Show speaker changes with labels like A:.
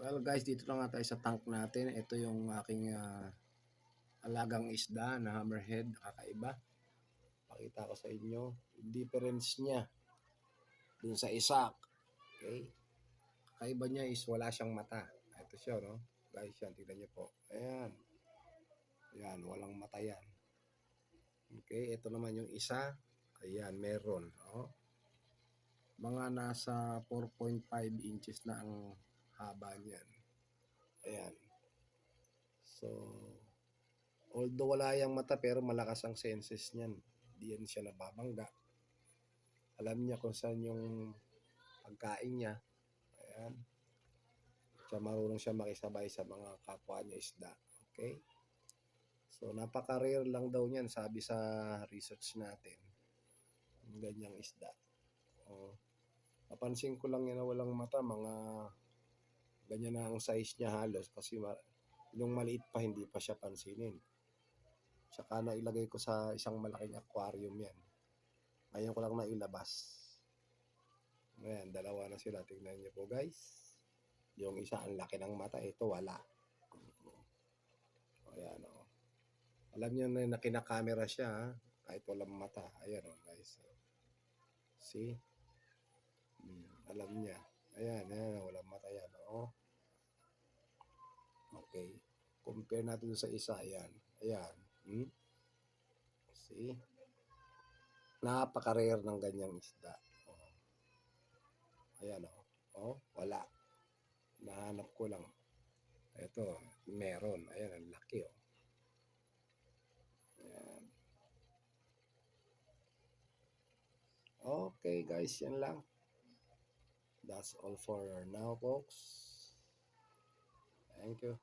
A: Well guys, dito na nga tayo sa tank natin. Ito yung aking alagang isda na hammerhead, kakaiba. Pakita ko sa inyo yung difference niya dun sa isak. Okay? Kakaiba niya is wala siyang mata. Ito siya, no? Guys, yan, tignan niyo po. Ayan. Ayan, walang mata yan. Okay, ito naman yung isa. Ayan, meron. Oh. Mga nasa 4.5 inches na ang haba niyan. Ayan. So, although wala yang mata pero malakas ang senses niyan. Hindi yan siya nababangga. Alam niya kung saan yung pagkain niya. Ayan. Siya marunong siya makisabay sa mga kapwa niya isda. Okay? So, napaka-rare lang daw niyan sabi sa research natin. Ganyang isda. Napansin ko lang yan na walang mata, mga ganyan na ang size niya halos kasi yung maliit pa hindi pa siya pansinin. Tsaka nailagay ko sa isang malaking aquarium yan. Ngayon ko lang nailabas. Ayan, dalawa na sila. Tingnan niyo po guys. Yung isa ang laki ng mata, ito wala. Ayan o. Alam niyo na kinakamera siya ha? Kahit walang mata. Ayan o guys. See? Alam niya. Ayan, ayan, walang mata yan. O. Okay. Compare natin sa isa. Ayan. Ayan. See? Napaka-rare ng ganyang isda. Ayan o. Oh, wala. Nahanap ko lang. Ito, meron. Ayan, ang laki o. Ayan. Okay guys, yan lang. That's all for now folks. Thank you.